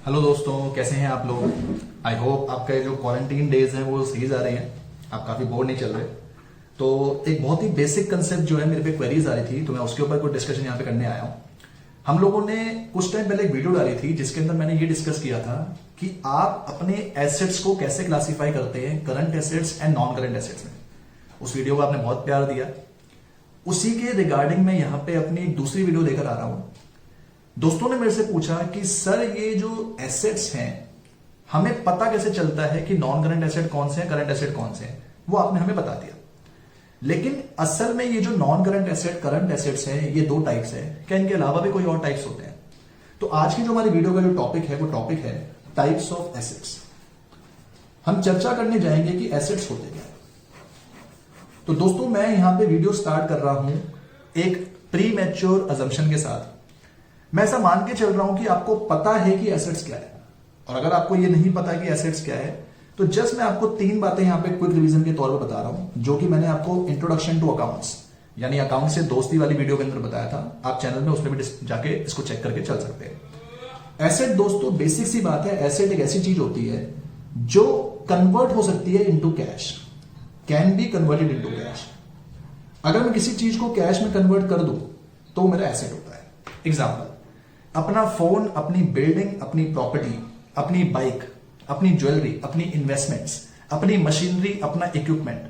Hello दोस्तों, कैसे हैं आप लोग। आई होप आपके जो क्वारंटीन डेज हैं वो सही जा रहे हैं, आप काफी बोर नहीं चल रहे। तो एक बहुत ही बेसिक कंसेप्ट जो है मेरे पे क्वेरीज आ रही थी, तो मैं उसके ऊपर कुछ डिस्कशन यहाँ पे करने आया हूँ। हम लोगों ने कुछ टाइम पहले एक वीडियो डाली थी जिसके अंदर मैंने ये डिस्कस किया था कि आप अपने एसेट्स को कैसे क्लासिफाई करते हैं, current assets and non current assets में। उस वीडियो को आपने बहुत प्यार दिया। उसी के रिगार्डिंग मैं यहाँ पे अपनी एक दूसरी वीडियो लेकर आ रहा हूँ। दोस्तों ने मेरे से पूछा कि सर ये जो एसेट्स हैं हमें पता कैसे चलता है कि नॉन करंट एसेट कौन से हैं, करंट एसेट कौन से हैं। वो आपने हमें बता दिया, लेकिन असल में ये जो non current asset current assets हैं ये दो टाइप्स हैं। क्या इनके अलावा भी कोई और टाइप्स होते हैं? तो आज की जो हमारी वीडियो का जो टॉपिक है वो टॉपिक है टाइप्स ऑफ एसेट्स। हम चर्चा करने जाएंगे कि एसेट्स होते क्या है। तो दोस्तों मैं यहां पे वीडियो स्टार्ट कर रहा हूं एक प्री मैच्योर अजम्पशन के साथ। मैं ऐसा मान के चल रहा हूं कि आपको पता है कि एसेट्स क्या है, और अगर आपको ये नहीं पता कि एसेट्स क्या है तो जस्ट मैं आपको तीन बातें यहां पे क्विक रिवीजन के तौर पर बता रहा हूं, जो कि मैंने आपको इंट्रोडक्शन टू अकाउंट्स यानी अकाउंट से दोस्ती वाली वीडियो के अंदर बताया था। आप चैनल में उसमें भी जाके इसको चेक करके चल सकते हैं। एसेट दोस्तों बेसिक सी बात है, एसेट एक ऐसी चीज होती है जो कन्वर्ट हो सकती है into cash, can be converted into cash. अगर मैं किसी चीज को कैश में कन्वर्ट कर दूं तो मेरा एसेट होता है। एग्जाम्पल, अपना फोन, अपनी बिल्डिंग, अपनी प्रॉपर्टी, अपनी बाइक, अपनी ज्वेलरी, अपनी इन्वेस्टमेंट्स, अपनी मशीनरी, अपना इक्विपमेंट,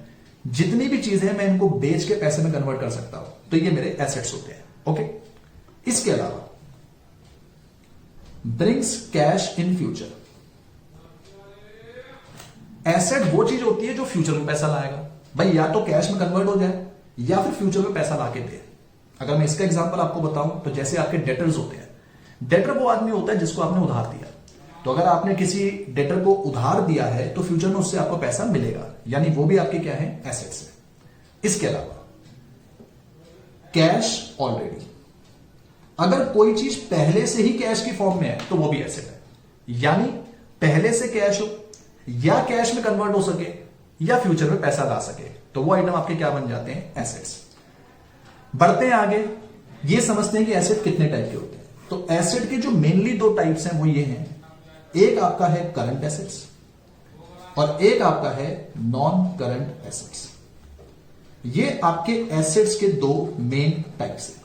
जितनी भी चीजें मैं इनको बेच के पैसे में कन्वर्ट कर सकता हूं, तो ये मेरे एसेट्स होते हैं। ओके, इसके अलावा brings cash in future. Asset वो चीज होती है जो फ्यूचर में पैसा लाएगा। भाई या तो कैश में कन्वर्ट हो जाए या फिर फ्यूचर में पैसा लाके दे। अगर मैं इसका एग्जांपल आपको बताऊं तो जैसे आपके डेटर्स होते हैं। डेटर वो आदमी होता है जिसको आपने उधार दिया। तो अगर आपने किसी डेटर को उधार दिया है तो फ्यूचर में उससे आपको पैसा मिलेगा, यानी वो भी आपके क्या है, एसेट्स है। इसके अलावा कैश ऑलरेडी, अगर कोई चीज पहले से ही कैश की फॉर्म में है तो वो भी एसेट है। यानी पहले से कैश हो या कैश में कन्वर्ट हो सके या फ्यूचर में पैसा ला सके, तो वो आइटम आपके क्या बन जाते हैं, एसेट्स। बढ़ते हैं आगे, ये समझते हैं कि एसेट कितने टाइप के होते हैं। तो एसेट के जो मेनली दो टाइप्स हैं वो ये हैं, एक आपका है करंट एसेट्स और एक आपका है नॉन करंट एसेट्स। ये आपके एसेट्स के दो मेन टाइप्स हैं।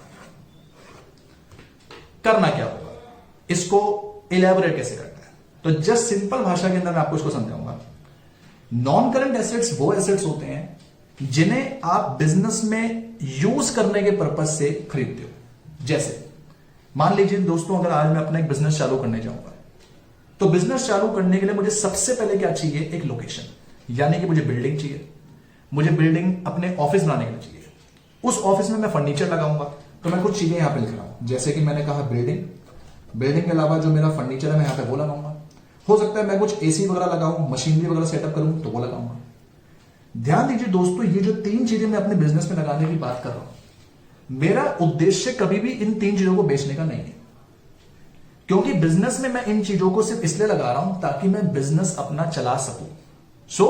करना क्या होगा, इसको इलेबोरेट कैसे करना है, तो जस्ट सिंपल भाषा के अंदर मैं आपको इसको समझाऊंगा। नॉन करंट एसेट्स वो एसेट्स होते हैं जिन्हें आप बिजनेस में यूज करने के पर्पज से खरीदते हो। जैसे मान लीजिए दोस्तों, अगर आज मैं अपना एक बिजनेस चालू करने जाऊंगा तो बिजनेस चालू करने के लिए मुझे सबसे पहले क्या चाहिए, एक लोकेशन, यानी कि मुझे बिल्डिंग चाहिए। मुझे बिल्डिंग अपने ऑफिस बनाने के लिए चाहिए। उस ऑफिस में मैं फर्नीचर लगाऊंगा, तो मैं कुछ चीजें यहां पे लिख रहा हूं, जैसे कि मैंने कहा बिल्डिंग के अलावा जो मेरा फर्नीचर है मैं यहां पे वो लगाऊंगा। हो सकता है मैं कुछ एसी वगैरह लगाऊं, मशीनरी वगैरह सेटअप करूं तो वो लगाऊंगा। ध्यान दीजिए दोस्तों, ये जो तीन चीजें मैं अपने बिजनेस में लगाने की बात कर रहा हूं, मेरा उद्देश्य कभी भी इन तीन चीजों को बेचने का नहीं है, क्योंकि बिजनेस में मैं इन चीजों को सिर्फ इसलिए लगा रहा हूं ताकि मैं बिजनेस अपना चला सकूं। सो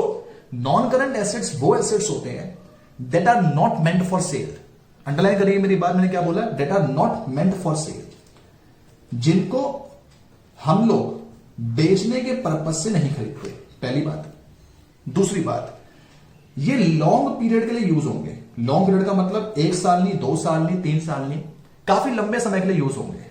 नॉन करंट एसेट्स वो एसेट्स होते हैं that are not meant for sale. Underline करिए मेरी बात, मैंने क्या बोला, that are not meant for sale, जिनको हम लोग बेचने के पर्पज से नहीं खरीदते, पहली बात। दूसरी बात, ये लॉन्ग पीरियड के लिए यूज होंगे। लॉन्ग पीरियड का मतलब 1 साल नहीं, 2 साल नहीं, 3 साल नहीं, काफी लंबे समय के लिए यूज होंगे।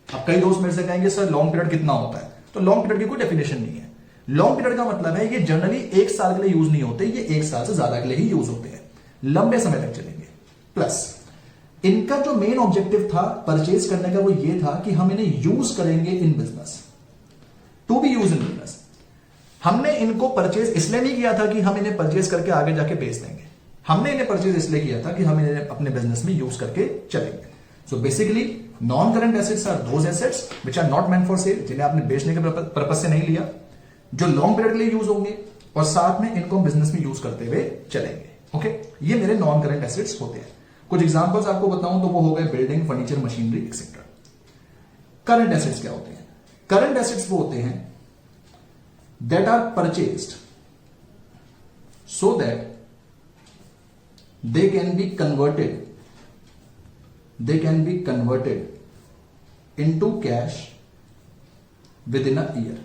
अब कई दोस्त मेरे से कहेंगे सर लॉन्ग पीरियड कितना होता है, तो लॉन्ग पीरियड की कोई डेफिनेशन नहीं है। लॉन्ग पीरियड का मतलब है ये जनरली 1 साल के लिए यूज नहीं होते, ये 1 साल से ज्यादा के लिए ही यूज होते हैं, लंबे समय तक चलेंगे। प्लस इनका जो मेन ऑब्जेक्टिव था परचेज करने का वो ये था कि हम इन्हें यूज करेंगे in business, to be use in business. हमने इनको परचेज इसलिए नहीं किया था कि हम इन्हें परचेज करके आगे जाके बेच देंगे। हमने इन्हें परचेज इसलिए किया था कि हम इन्हें अपने बिजनेस में यूज करके चलेंगे। So basically non current assets are those assets which are not meant for sale, जिन्हें आपने बेचने के पर्पज से नहीं लिया, जो लॉन्ग पीरियड के लिए यूज होंगे और साथ में इनको बिजनेस में यूज करते हुए चलेंगे। ओके, ये मेरे नॉन करंट एसेट्स होते हैं। कुछ एग्जांपल्स आपको बताऊं तो वो हो गए building, furniture, machinery etcetera. Current assets क्या होते हैं? करंट एसेट्स वो होते हैं that are purchased so that they can be converted into cash with in a year.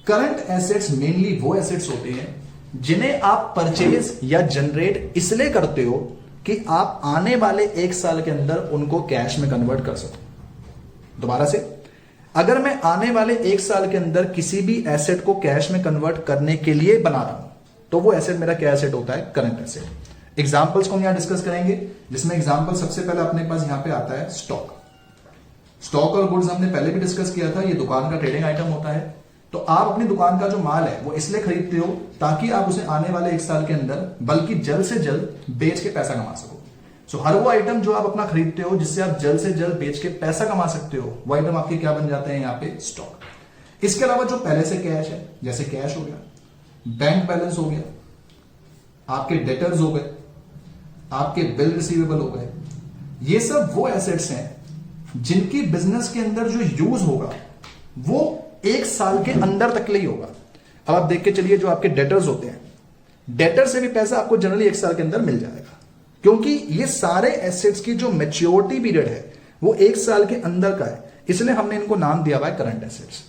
Current assets mainly वो एसेट्स होते हैं जिन्हें आप परचेज या जनरेट इसलिए करते हो कि आप आने वाले 1 साल के अंदर उनको कैश में कन्वर्ट कर सको। दोबारा से, अगर मैं आने वाले 1 साल के अंदर किसी भी एसेट को कैश में कन्वर्ट करने के लिए बना रहा हूं तो वो एसेट मेरा क्या एसेट होता है? Current asset. एग्जांपल्स को हम यहां डिस्कस करेंगे, जिसमें एग्जांपल सबसे पहले अपने पास यहां पे आता है स्टॉक। स्टॉक और गुड्स हमने पहले भी डिस्कस किया था, ये दुकान का ट्रेडिंग आइटम होता है। तो आप अपनी दुकान का जो माल है वो इसलिए खरीदते हो ताकि आप उसे आने वाले 1 साल के अंदर बल्कि जल्द से जल्द बेच के पैसा कमा सको। सो हर वो आइटम जो आप अपना खरीदते हो जिससे आप जल्द से जल्द बेच के पैसा कमा सकते हो, वो आइटम आपके क्या बन जाते हैं? यहाँ पे स्टॉक। इसके अलावा जो पहले से कैश है, जैसे कैश हो गया, बैंक बैलेंस हो गया, आपके डेटर्स हो गए, आपके बिल रिसीवेबल हो गए, ये सब वो एसेट्स हैं जिनकी बिजनेस के अंदर जो यूज होगा वो 1 साल के अंदर तक ही होगा। अब आप देख के चलिए, जो आपके डेटर्स होते हैं, डेटर से भी पैसा आपको जनरली 1 साल के अंदर मिल जाएगा, क्योंकि ये सारे एसेट्स की जो मैच्योरिटी पीरियड है वो 1 साल के अंदर का है, इसलिए हमने इनको नाम दिया हुआ है करंट एसेट्स।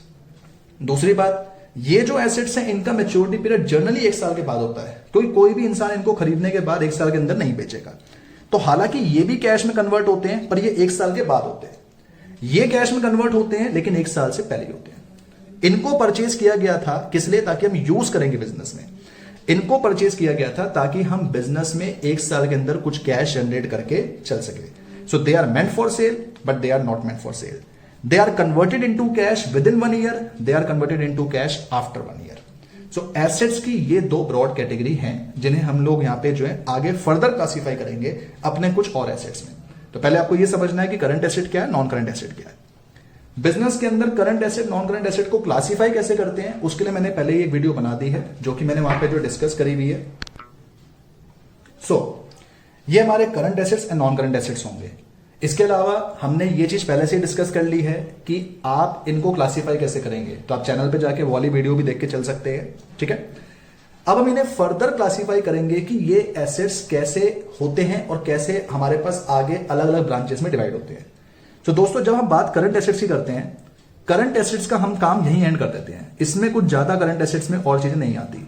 दूसरी बात, ये जो एसेट्स हैं इनका मैच्योरिटी पीरियड जनरली 1 साल के बाद होता है, क्योंकि कोई भी इंसान इनको खरीदने के बाद 1 साल के अंदर नहीं बेचेगा। तो हालांकि ये भी कैश में कन्वर्ट होते हैं, पर ये 1 साल के बाद होते हैं। ये कैश में कन्वर्ट होते हैं लेकिन 1 साल से पहले होते हैं। इनको परचेज किया गया था किस लिए? ताकि हम यूज करेंगे बिजनेस में। इनको परचेज किया गया था ताकि हम बिजनेस में 1 साल के अंदर कुछ कैश जनरेट करके चल सके। So they are meant for sale but they are not meant for sale. They are converted into cash within 1 year. They are converted into cash after 1 year. So assets की ये 2 broad category हैं जिन्हें हम लोग यहाँ पे जो है आगे फर्दर क्लासिफाई करेंगे अपने कुछ और एसेट्स में। तो पहले आपको ये समझना है कि करंट एसेट क्या है, नॉन करंट एसेट क्या है। बिजनेस के अंदर current asset, non current asset को क्लासिफाई कैसे करते हैं, उसके लिए मैंने पहले ही एक वीडियो बना दी है जो कि मैंने वहां पे जो डिस्कस करी हुई है। ये हमारे current assets and non current assets होंगे। इसके अलावा हमने ये चीज पहले से डिस्कस कर ली है कि आप इनको क्लासिफाई कैसे करेंगे, तो आप चैनल पे जाके वो वाली वीडियो भी देख के चल सकते हैं, ठीक है। अब हम इन्हें फर्दर क्लासिफाई करेंगे कि ये एसेट्स कैसे होते हैं और कैसे हमारे पास आगे अलग अलग ब्रांचेस में डिवाइड होते हैं। तो दोस्तों, जब हम बात करंट एसेट्स की करते हैं, करंट एसेट्स का हम काम यहीं एंड कर देते हैं। इसमें कुछ ज्यादा करंट एसेट्स में और चीजें नहीं आती,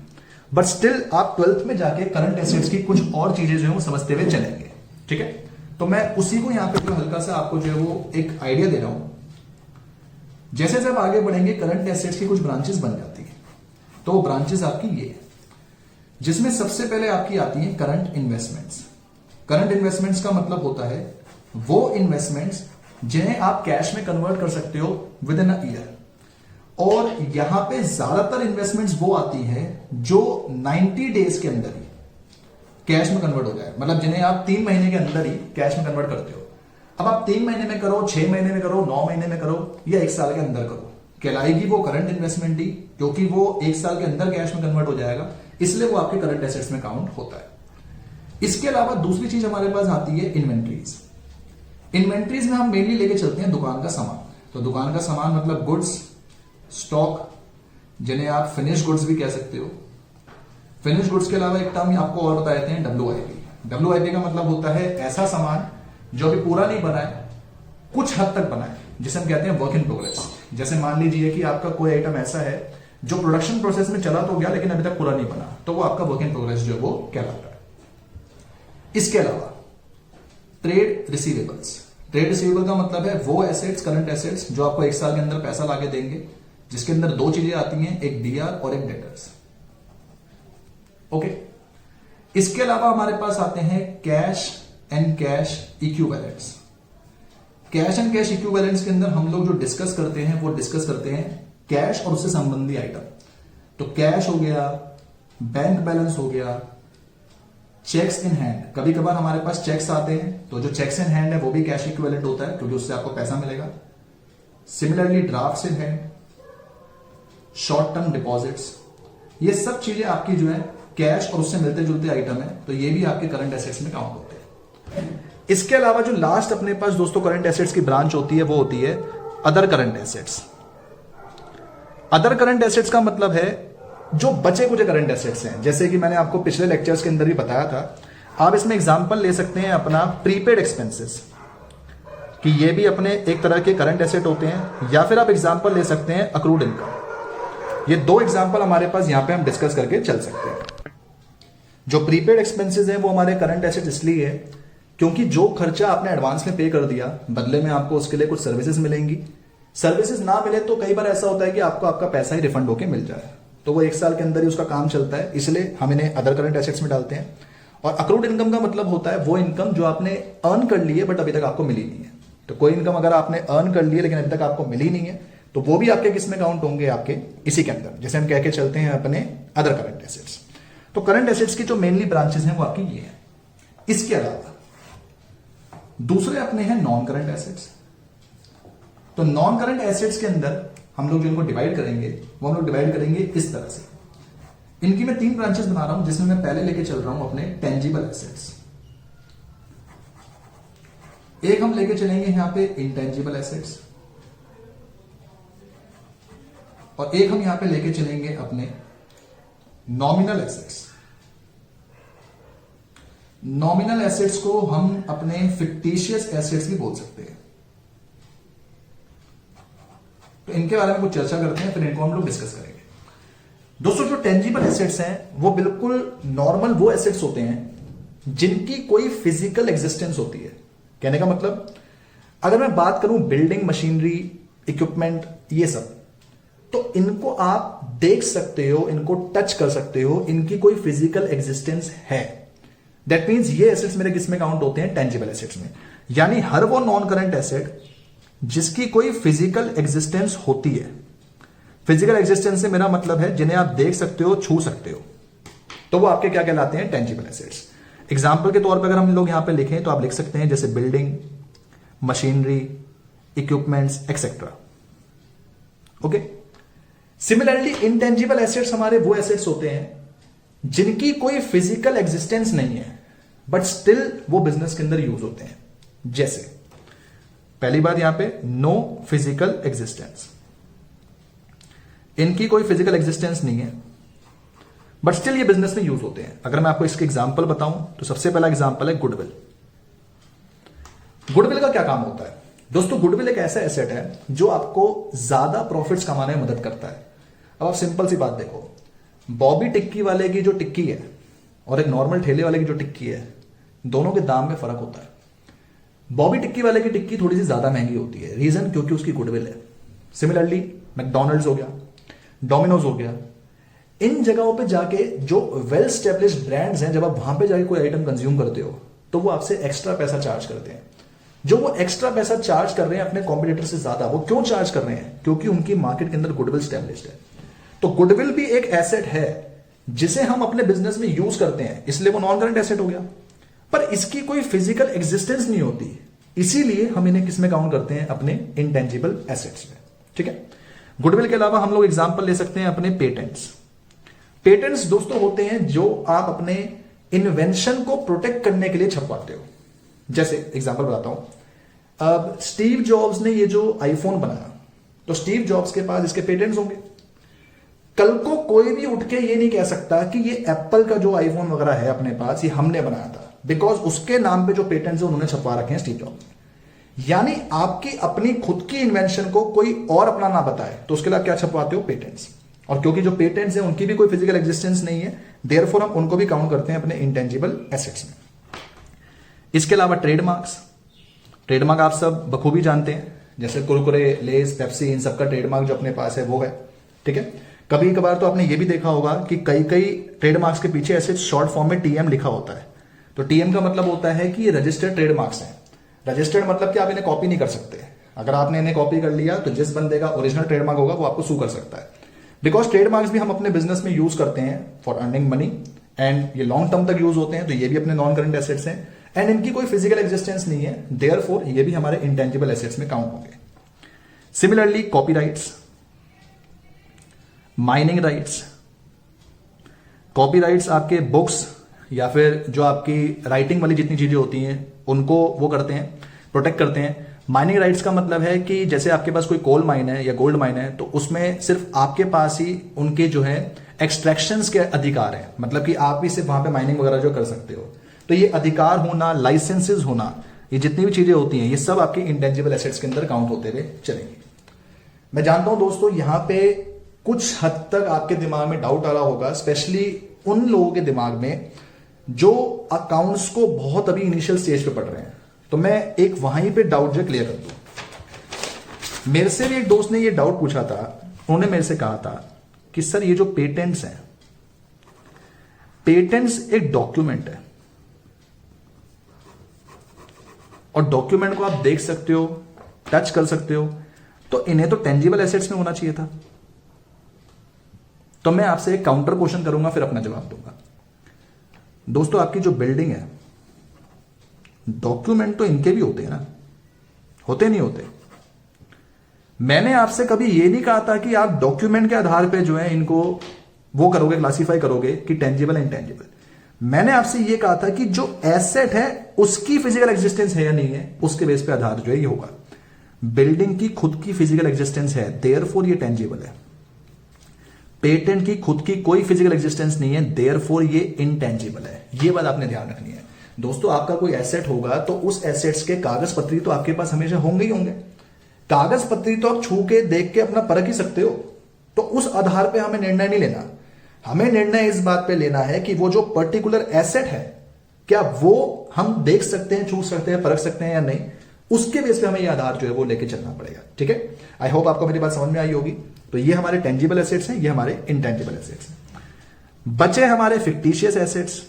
बट स्टिल आप 12th में जाके करंट एसेट्स की कुछ और चीजें जो है वो समझते हुए चलेंगे, ठीक है। तो मैं उसी को यहां पे जो हल्का सा आपको जो है वो एक आइडिया दे रहा हूं। जैसे जब आगे बढ़ेंगे करंट एसेट्स की कुछ ब्रांचेस बन जाती है, तो वो ब्रांचेस आपकी ये है, जिसमें सबसे पहले आपकी आती है करंट इन्वेस्टमेंट्स। करंट इन्वेस्टमेंट्स का मतलब होता है वो इन्वेस्टमेंट्स जिन्हें आप कैश में कन्वर्ट कर सकते हो विद इन अ ईयर। और यहां पे ज्यादातर इन्वेस्टमेंट्स वो आती है जो 90 डेज के अंदर ही कैश में कन्वर्ट हो जाए, मतलब जिन्हें आप 3 महीने के अंदर ही कैश में कन्वर्ट करते हो। अब आप 3 महीने में करो, 6 महीने में करो, 9 महीने में करो या 1 साल के अंदर करो, कहलाएगी वो करंट इन्वेस्टमेंट ही, क्योंकि वो 1 साल के अंदर कैश में कन्वर्ट हो जाएगा, इसलिए वो आपके करंट एसेट्स में काउंट होता है। इसके अलावा दूसरी चीज हमारे पास आती है इन्वेंट्रीज। इन्वेंट्रीज में हम मेनली लेके चलते हैं दुकान का सामान। तो दुकान का सामान मतलब गुड्स, स्टॉक, जिन्हें आप फिनिश गुड्स भी कह सकते हो। फिनिश गुड्स के अलावा एक टर्म आपको और बता देते हैं WIP। WIP का मतलब होता है ऐसा सामान जो अभी पूरा नहीं बना है, कुछ हद तक बना है, जिसे हम कहते हैं वर्क इन प्रोग्रेस। जैसे मान लीजिए कि आपका कोई आइटम ऐसा है जो प्रोडक्शन प्रोसेस में चला तो गया लेकिन अभी तक पूरा नहीं बना, तो वो आपका वर्क इन प्रोग्रेस जो है वो कहलाता है। इसके अलावा ट्रेड रिसीवेबल्स। ट्रेड रिसीवेबल का मतलब है वो एसेट्स, करंट एसेट्स जो आपको 1 साल के अंदर पैसा लाके देंगे, जिसके अंदर 2 चीजें आती हैं, एक DR और एक डेटर्स। ओके। इसके अलावा हमारे पास आते हैं cash and cash equivalents. Cash and cash equivalents के अंदर हम लोग जो डिस्कस करते हैं वो डिस्कस करते हैं कैश और उससे संबंधी आइटम। तो कैश हो गया, बैंक बैलेंस हो गया, चेक्स इन हैंड। कभी कभार हमारे पास चेक्स आते हैं, तो जो चेक्स इन हैंड है वो भी कैश इक्विवेलेंट होता है, क्योंकि उससे आपको पैसा मिलेगा। Similarly drafts in hand, short term deposits, ये सब चीजें आपकी जो है कैश और उससे मिलते जुलते आइटम है, तो ये भी आपके करंट एसेट्स में काउंट होते हैं। इसके अलावा जो लास्ट अपने पास दोस्तों करंट एसेट्स की ब्रांच होती है वो होती है other current assets. Other current assets का मतलब है जो बचे कुछ करंट एसेट्स हैं, जैसे कि मैंने आपको पिछले लेक्चर्स के अंदर भी बताया था। आप इसमें एग्जांपल ले सकते हैं अपना प्रीपेड एक्सपेंसेस। कि ये भी अपने एक तरह के करंट एसेट होते हैं, या फिर आप एग्जांपल ले सकते हैं अक्रूड इनकम। ये दो एग्जांपल हमारे पास यहां पे हम डिस्कस करके चल सकते हैं। जो प्रीपेड एक्सपेंसेस हैं वो हमारे करंट एसेट इसलिए है क्योंकि जो खर्चा आपने एडवांस में पे कर दिया, बदले में आपको उसके लिए कुछ सर्विसेज मिलेंगी। सर्विसेज ना मिले तो कई बार ऐसा होता है कि आपको आपका पैसा ही रिफंड होके मिल जाए, तो वो 1 साल के अंदर ही उसका काम चलता है, इसलिए हम इन्हें अदर करंट एसेट्स में डालते हैं। और अक्रूड इनकम का मतलब होता है वो इनकम जो आपने अर्न कर ली है बट अभी तक आपको मिली नहीं है। तो कोई इनकम अगर आपने अर्न कर ली है लेकिन अभी तक आपको मिली नहीं है, तो वो भी आपके किस में काउंट होंगे, आपके इसी के अंदर, जैसे हम कह के चलते हैं अपने अदर करंट एसेट्स। तो करंट एसेट्स की जो मेनली ब्रांचेस हैं वो आपकी ये है। इसके अलावा दूसरे अपने हैं नॉन करंट एसेट्स। तो नॉन करंट एसेट्स के अंदर हम लोग जो इनको डिवाइड करेंगे वो हम लोग डिवाइड करेंगे इस तरह से। इनकी मैं 3 ब्रांचेस बना रहा हूं, जिसमें मैं पहले लेके चल रहा हूं अपने टेंजिबल एसेट्स। एक हम लेके चलेंगे यहां पे इंटेंजिबल एसेट्स, और एक हम यहां पे लेके चलेंगे अपने नॉमिनल एसेट्स। नॉमिनल एसेट्स को हम अपने फिक्टिशियस एसेट्स भी बोल सकते हैं। तो इनके बारे में कुछ चर्चा करते हैं, फिर इनको हम लोग डिस्कस करेंगे। दोस्तों, जो टेंजिबल एसेट्स हैं वो बिल्कुल नॉर्मल वो एसेट्स होते हैं जिनकी कोई फिजिकल एग्जिस्टेंस होती है। कहने का मतलब, अगर मैं बात करूं बिल्डिंग, मशीनरी, इक्विपमेंट, ये सब, तो इनको आप देख सकते हो, इनको टच कर सकते हो, इनकी कोई फिजिकल एग्जिस्टेंस है। दैट मीन्स ये एसेट्स मेरे किस में काउंट होते हैं, टेंजिबल एसेट्स में। यानी हर वो नॉन करंट एसेट जिसकी कोई फिजिकल एग्जिस्टेंस होती है। फिजिकल एग्जिस्टेंस से मेरा मतलब है जिन्हें आप देख सकते हो, छू सकते हो, तो वो आपके क्या कहलाते हैं, टेंजिबल एसेट्स। एग्जाम्पल के तौर पर अगर हम लोग यहां पे लिखें तो आप लिख सकते हैं जैसे building, machinery, equipments, etcetera. Okay. Similarly intangible assets हमारे वो एसेट्स होते हैं जिनकी कोई फिजिकल एग्जिस्टेंस नहीं है बट स्टिल वो बिजनेस के अंदर यूज होते हैं। जैसे पहली बात यहां पे नो फिजिकल एग्जिस्टेंस, इनकी कोई फिजिकल एग्जिस्टेंस नहीं है बट स्टिल ये बिजनेस में यूज होते हैं। अगर मैं आपको इसके एग्जांपल बताऊं तो सबसे पहला एग्जांपल है गुडविल। गुडविल का क्या काम होता है दोस्तों? गुडविल एक ऐसा एसेट है जो आपको ज्यादा प्रॉफिट्स कमाने में मदद करता है। अब आप सिंपल सी बात देखो, बॉबी टिक्की वाले की जो टिक्की है और एक नॉर्मल ठेले वाले की जो टिक्की है, दोनों के दाम में फर्क होता है। बॉबी टिक्की वाले की टिक्की थोड़ी सी ज्यादा महंगी होती है, रीजन क्योंकि उसकी गुडविल है। सिमिलरली मैकडॉनल्ड्स हो गया, डोमिनोज हो गया, इन जगहों पे जाके जो वेल स्टेब्लिश्ड ब्रांड्स हैं, जब आप वहां पे जाके कोई आइटम कंज्यूम करते हो तो वो आपसे एक्स्ट्रा पैसा चार्ज करते हैं। जो वो एक्स्ट्रा पैसा चार्ज कर रहे हैं अपने कॉम्पिटिटर से ज्यादा, वो क्यों चार्ज कर रहे हैं? क्योंकि उनकी मार्केट के अंदर गुडविल स्टैब्लिश्ड है। तो गुडविल भी एक एसेट है जिसे हम अपने बिजनेस में यूज करते हैं, इसलिए वो नॉन करंट एसेट हो गया, पर इसकी कोई फिजिकल एग्जिस्टेंस नहीं होती, इसीलिए हम इन्हें किस में काउंट करते हैं, अपने इंटेंजिबल एसेट्स में। ठीक है। गुडविल के अलावा हम लोग एग्जांपल ले सकते हैं अपने पेटेंट्स। पेटेंट्स दोस्तों होते हैं जो आप अपने इन्वेंशन को प्रोटेक्ट करने के लिए छपवाते हो। जैसे एग्जांपल बताता हूं, अब स्टीव जॉब्स ने ये जो आईफोन बनाया, तो स्टीव जॉब्स के पास इसके पेटेंट्स होंगे। कल को कोई भी उठ के ये नहीं कह सकता कि ये एप्पल का जो आईफोन वगैरह है अपने पास, ये हमने बनाया था, बिकॉज उसके नाम पे जो पेटेंट्स है उन्होंने छपवा रखे हैं स्टीव जॉब्स। यानी आपकी अपनी खुद की इन्वेंशन को कोई और अपना ना बताए तो उसके लिए आप क्या छपवाते हो, पेटेंट्स। और क्योंकि जो पेटेंट्स हैं उनकी भी कोई फिजिकल एग्जिस्टेंस नहीं है, देयरफॉर हम उनको भी काउंट करते हैं अपने इंटेंजिबल एसेट्स में। इसके अलावा ट्रेडमार्क्स। ट्रेडमार्क आप सब बखूबी जानते हैं, जैसे कुरकुरे, लेस, पेप्सी, इन सबका ट्रेडमार्क जो अपने पास है वो है। ठीक है। कभी कभार तो आपने ये भी देखा होगा कि कई कई ट्रेडमार्क्स के पीछे ऐसे शॉर्ट फॉर्म में टीएम लिखा होता है। तो टीएम का मतलब होता है कि ये रजिस्टर्ड ट्रेडमार्क्स हैं। रजिस्टर्ड मतलब कि आप इन्हें कॉपी नहीं कर सकते। अगर आपने इन्हें कॉपी कर लिया तो जिस बंदे का ओरिजिनल ट्रेडमार्क होगा वो आपको सू कर सकता है। बिकॉज ट्रेडमार्क्स भी हम अपने बिजनेस में यूज करते हैं फॉर अर्निंग मनी, एंड ये लॉन्ग टर्म तक यूज होते हैं, तो ये भी अपने नॉन करंट एसेट्स हैं, एंड इनकी कोई फिजिकल एग्जिस्टेंस नहीं है, देयरफॉर ये भी हमारे इंटेंजिबल एसेट्स में काउंट होंगे। Similarly copyrights, mining rights. Copyrights आपके बुक्स या फिर जो आपकी राइटिंग वाली जितनी चीजें होती हैं उनको वो करते हैं, प्रोटेक्ट करते हैं। माइनिंग राइट्स का मतलब है कि जैसे आपके पास कोई कोल माइन है या गोल्ड माइन है, तो उसमें सिर्फ आपके पास ही उनके जो है एक्सट्रैक्शंस के अधिकार है, मतलब कि आप भी सिर्फ वहां पे माइनिंग वगैरह जो कर सकते हो। तो ये अधिकार होना, लाइसेंसेस होना, ये जितनी भी चीजें होती हैं ये सब आपकी इंटेंजिबल एसेट्स के अंदर काउंट होते हुए चलेंगी। मैं जानता हूं दोस्तों यहां पे कुछ हद तक आपके दिमाग में डाउट आ रहा होगा, स्पेशली उन लोगों के दिमाग में जो अकाउंट्स को बहुत अभी इनिशियल स्टेज पे पढ़ रहे हैं। तो मैं एक वहीं पे डाउट जो क्लियर कर दूं। मेरे से भी एक दोस्त ने ये डाउट पूछा था, उन्होंने मेरे से कहा था कि सर ये जो पेटेंट्स हैं, पेटेंट्स एक डॉक्यूमेंट है और डॉक्यूमेंट को आप देख सकते हो, टच कर सकते हो, तो इन्हें तो टेंजिबल एसेट्स में होना चाहिए था। तो मैं आपसे एक काउंटर क्वेश्चन करूंगा, फिर अपना जवाब दूंगा। दोस्तों आपकी जो बिल्डिंग है, डॉक्यूमेंट तो इनके भी होते हैं ना, होते नहीं होते? मैंने आपसे कभी यह नहीं कहा था कि आप डॉक्यूमेंट के आधार पे जो है इनको वो करोगे, क्लासिफाई करोगे कि टेंजिबल इंटेंजिबल। मैंने आपसे यह कहा था कि जो एसेट है उसकी फिजिकल एग्जिस्टेंस है या नहीं है, उसके बेस पे आधार जो है ये होगा। बिल्डिंग की खुद की फिजिकल एग्जिस्टेंस है, देयरफॉर ये टेंजिबल है। पेटेंट की खुद की कोई फिजिकल एग्जिस्टेंस नहीं है, देयरफॉर ये इनटेंजिबल है। ये बात आपने ध्यान रखनी है दोस्तों। आपका कोई एसेट होगा तो उस एसेट्स के कागज पत्री तो आपके पास हमेशा होंगे ही होंगे। कागज पत्री तो आप छू के देख के अपना परख ही सकते हो। तो उस आधार पे हमें निर्णय नहीं लेना। हमें निर्णय इस बात पे लेना है कि वो जो पर्टिकुलर एसेट है, क्या वो हम देख सकते हैं, छू सकते हैं, परख सकते हैं या नहीं, उसके बेस पे हमें ये आधार जो है वो लेके चलना पड़ेगा। ठीक है, आई होप आपको मेरी बात समझ में आई होगी। तो ये हमारे टेंजिबल एसेट्स हैं, ये हमारे इंटेंजिबल एसेट्स हैं। बचे हमारे फिक्टिशियस एसेट्स,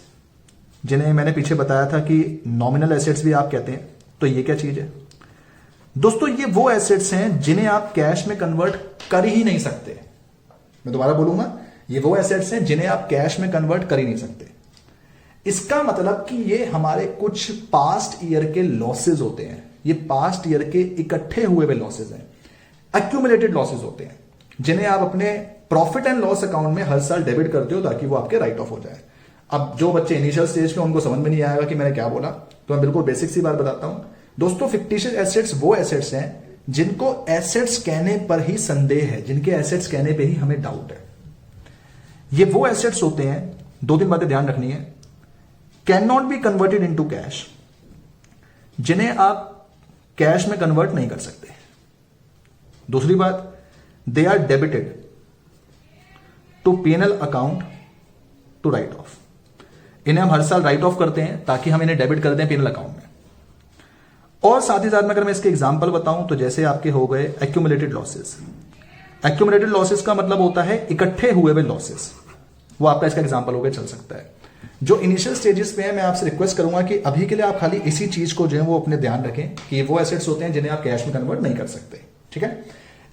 जिन्हें मैंने पीछे बताया था कि नॉमिनल एसेट्स भी आप कहते हैं। तो ये क्या चीज है दोस्तों? ये वो एसेट्स हैं जिन्हें आप कैश में कन्वर्ट कर ही नहीं सकते। मैं दोबारा बोलूंगा, ये वो एसेट्स हैं जिन्हें आप कैश में कन्वर्ट कर ही नहीं सकते। इसका मतलब कि ये हमारे कुछ पास्ट ईयर के लॉसेज होते हैं। ये पास्ट ईयर के इकट्ठे हुए हुए लॉसेज हैं, एक्यूमुलेटेड लॉसेज होते हैं, जिन्हें आप अपने प्रॉफिट एंड लॉस अकाउंट में हर साल डेबिट करते हो ताकि वो आपके राइट ऑफ हो जाए। अब जो बच्चे इनिशियल स्टेज में उनको समझ में नहीं आएगा कि मैंने क्या बोला, तो मैं बिल्कुल बेसिक सी बात बताता हूं दोस्तों। फिक्टिशियस एसेट्स वो एसेट्स हैं जिनको एसेट्स कहने पर ही संदेह है, जिनके एसेट्स कहने पे ही हमें डाउट है। ये वो एसेट्स होते हैं, दो तीन बातें ध्यान रखनी है, can not be converted into cash, जिन्हें आप कैश में कन्वर्ट नहीं कर सकते। दूसरी बात, they are debited to PNL account to write off. इन्हें हम हर साल राइट ऑफ करते हैं ताकि हम इन्हें डेबिट कर दें पीएनएल अकाउंट में। और साथ ही साथ में अगर मैं इसके एग्जांपल बताऊं तो जैसे आपके हो गए एक्यूमुलेटेड लॉसेस। एक्यूमुलेटेड लॉसेस का मतलब होता है इकट्ठे हुए हुए लॉसेस, वो आपका इसका एग्जांपल होकर चल सकता है। जो इनिशियल स्टेजेस पे है, मैं आपसे रिक्वेस्ट करूंगा कि अभी के लिए आप खाली इसी चीज को जो है वो अपने ध्यान रखें कि वो एसेट्स होते हैं जिन्हें आप कैश में कन्वर्ट नहीं कर सकते। ठीक है,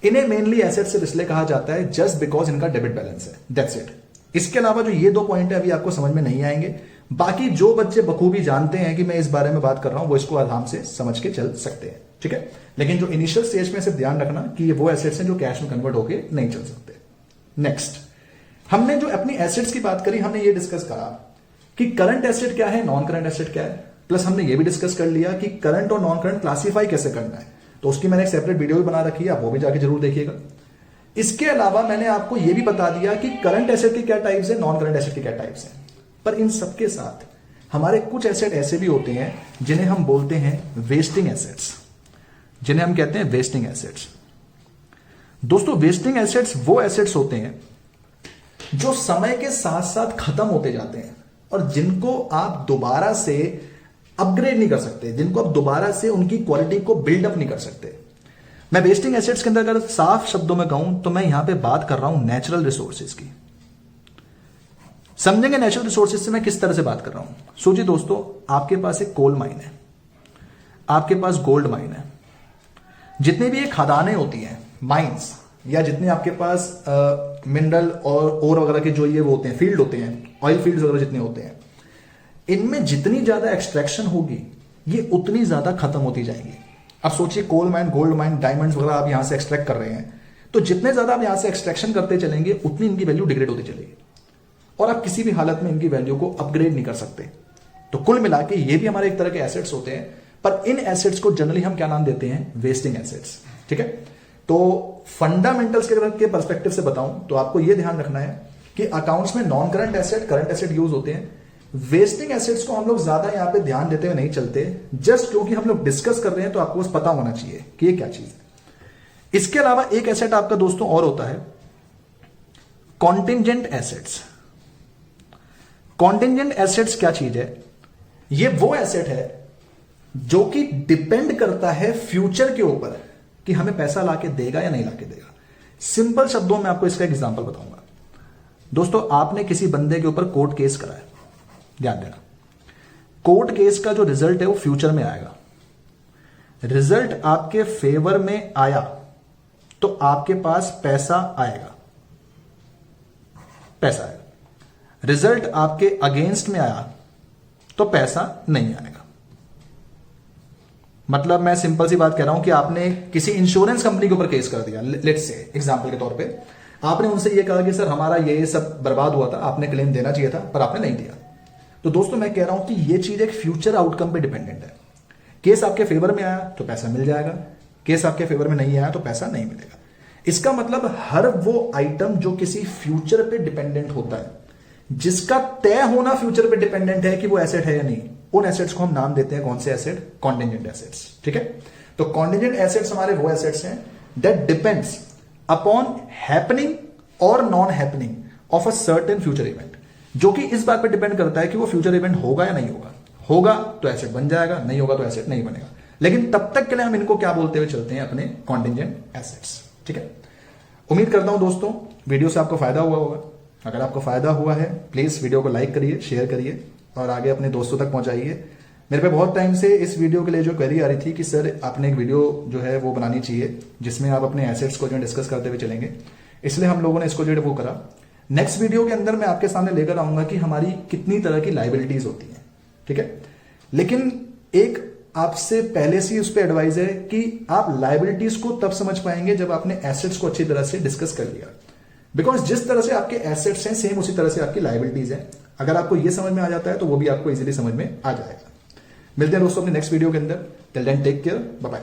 इन्हें मेनली एसेट सिर्फ इसलिए कहा जाता है जस्ट बिकॉज इनका डेबिट बैलेंस है, दैट्स इट। इसके अलावा जो ये दो पॉइंट है अभी आपको समझ में नहीं आएंगे। बाकी जो बच्चे बखूबी जानते हैं कि मैं इस बारे में बात कर रहा हूं वो इसको आराम से समझ के चल सकते हैं। ठीक है, लेकिन जो इनिशियल स्टेज में सिर्फ ध्यान रखना कि ये वो एसेट्स हैं जो कैश में कन्वर्ट होके नहीं चल सकते। नेक्स्ट, हमने जो अपनी एसेट्स की बात करी, हमने ये डिस्कस करा कि करंट एसेट क्या है, नॉन करंट एसेट क्या है, प्लस हमने ये भी डिस्कस कर लिया कि करंट और नॉन करंट क्लासिफाई कैसे करना है। तो उसकी मैंने एक सेपरेट वीडियो भी बना रखी है, आप वो भी जाके जरूर देखिएगा। इसके अलावा मैंने आपको यह भी बता दिया कि करंट एसेट के क्या टाइप्स है, नॉन करंट एसेट के क्या टाइप्स हैं। पर इन सबके साथ हमारे कुछ एसेट ऐसे भी होते हैं जिन्हें हम बोलते हैं वेस्टिंग एसेट्स, जिन्हें हम कहते हैं वेस्टिंग एसेट्स। दोस्तों वेस्टिंग एसेट्स वो एसेट्स होते हैं जो समय के साथ साथ खत्म होते जाते हैं और जिनको आप दोबारा से अपग्रेड नहीं कर सकते, जिनको आप दोबारा से उनकी क्वालिटी को बिल्डअप नहीं कर सकते। मैं वेस्टिंग एसेट्स के अंदर अगर साफ शब्दों में कहूं तो मैं यहां पे बात कर रहा हूं नेचुरल रिसोर्सेज की। समझेंगे नेचुरल रिसोर्सेज से मैं किस तरह से बात कर रहा हूं। सोचिए दोस्तों, आपके पास एक कोल माइन है, आपके पास गोल्ड माइन है, जितनी भी ये खदानें होती हैं, माइंस, या जितने आपके पास मिनरल और वगैरह के जो ये वो होते हैं, फील्ड होते हैं, ऑयल फील्ड्स वगैरह जितने होते हैं, इनमें जितनी ज्यादा एक्सट्रैक्शन होगी ये उतनी ज्यादा खत्म होती जाएंगी। अब सोचिए coal mine, gold mine, diamonds वगैरह आप यहां से एक्सट्रैक्ट कर रहे हैं, तो जितने ज्यादा आप यहां से एक्सट्रैक्शन करते चलेंगे उतनी इनकी वैल्यू डिग्रेड होती चलेगी और आप किसी भी हालत में इनकी वैल्यू को अपग्रेड नहीं कर सकते। तो कुल मिला के ये भी हमारे एक तरह के एसेट्स होते हैं, पर इन एसेट्स को जनरली हम क्या नाम देते हैं, वेस्टिंग एसेट्स। ठीक है, तो फंडामेंटल्स के पर्सपेक्टिव से बताऊं तो आपको यह ध्यान रखना है कि अकाउंट्स में non current asset, current asset use होते हैं। वेस्टिंग एसेट्स को हम लोग ज्यादा यहां पे ध्यान देते हुए नहीं चलते, जस्ट क्योंकि हम लोग डिस्कस कर रहे हैं तो आपको बस पता होना चाहिए कि ये क्या चीज है। इसके अलावा एक एसेट आपका दोस्तों और होता है कॉन्टिंजेंट एसेट्स। कॉन्टिंजेंट एसेट्स क्या चीज है? ये वो एसेट है जो कि डिपेंड करता है फ्यूचर के ऊपर कि हमें पैसा लाके देगा या नहीं लाके देगा। सिंपल शब्दों में आपको इसका एग्जांपल बताऊंगा। दोस्तों, आपने किसी बंदे के ऊपर कोर्ट केस कराया, ध्यान देना, कोर्ट केस का जो रिजल्ट है वो फ्यूचर में आएगा। रिजल्ट आपके फेवर में आया तो आपके पास पैसा आएगा, पैसा आएगा। रिजल्ट आपके अगेंस्ट में आया तो पैसा नहीं आएगा। मतलब मैं सिंपल सी बात कह रहा हूं कि आपने किसी इंश्योरेंस कंपनी के ऊपर केस कर दिया, लेट्स से एग्जांपल के तौर पे, आपने उनसे ये कहा कि सर हमारा ये सब बर्बाद हुआ था, आपने क्लेम देना चाहिए था पर आपने नहीं दिया। तो दोस्तों मैं कह रहा हूं कि ये चीज एक फ्यूचर आउटकम पे डिपेंडेंट है। केस आपके फेवर में आया तो पैसा मिल जाएगा, केस आपके फेवर में नहीं आया तो पैसा नहीं मिलेगा। इसका मतलब हर वो आइटम जो किसी फ्यूचर पे डिपेंडेंट होता है, जिसका तय होना फ्यूचर पे डिपेंडेंट है कि वो एसेट है या नहीं, उन एसेट्स को हम नाम देते हैं कौन से एसेट? Contingent assets. ठीक है, तो कॉन्टिंजेंट एसेट्स हमारे वो एसेट्स हैं दैट डिपेंड्स अपॉन हैपनिंग और non happening of a certain future event, जो कि इस बात पर डिपेंड करता है कि वो फ्यूचर इवेंट होगा या नहीं होगा। होगा तो एसेट बन जाएगा, नहीं होगा तो एसेट नहीं बनेगा। लेकिन तब तक के लिए हम इनको क्या बोलते हुए चलते हैं? अपने कॉन्टिंजेंट एसेट्स। ठीक है, उम्मीद करता हूं दोस्तों वीडियो से आपको फायदा हुआ होगा। अगर आपको फायदा हुआ है प्लीज वीडियो को लाइक करिए, शेयर करिए और आगे अपने दोस्तों तक पहुंचाइए। मेरे पे बहुत टाइम से इस वीडियो के लिए जो क्वेरी आ रही थी कि सर आपने एक वीडियो जो है वो बनानी चाहिए जिसमें आप अपने एसेट्स को जो डिस्कस करते हुए चलेंगे, इसलिए हम लोगों ने इसको जो है वो करा। नेक्स्ट वीडियो के अंदर मैं आपके सामने लेकर आऊंगा कि हमारी कितनी तरह की लाइबिलिटीज होती हैं। ठीक है, लेकिन एक आपसे पहले से उस पर एडवाइस है कि आप लाइबिलिटीज को तब समझ पाएंगे जब आपने एसेट्स को अच्छी तरह से डिस्कस कर लिया। बिकॉज जिस तरह से आपके एसेट्स हैं सेम उसी तरह से आपकी लाइबिलिटीज हैं। अगर आपको ये समझ में आ जाता है तो वो भी आपको इजीली समझ में आ जाएगा। मिलते हैं दोस्तों अपने नेक्स्ट वीडियो के अंदर। Till then take care, bye bye.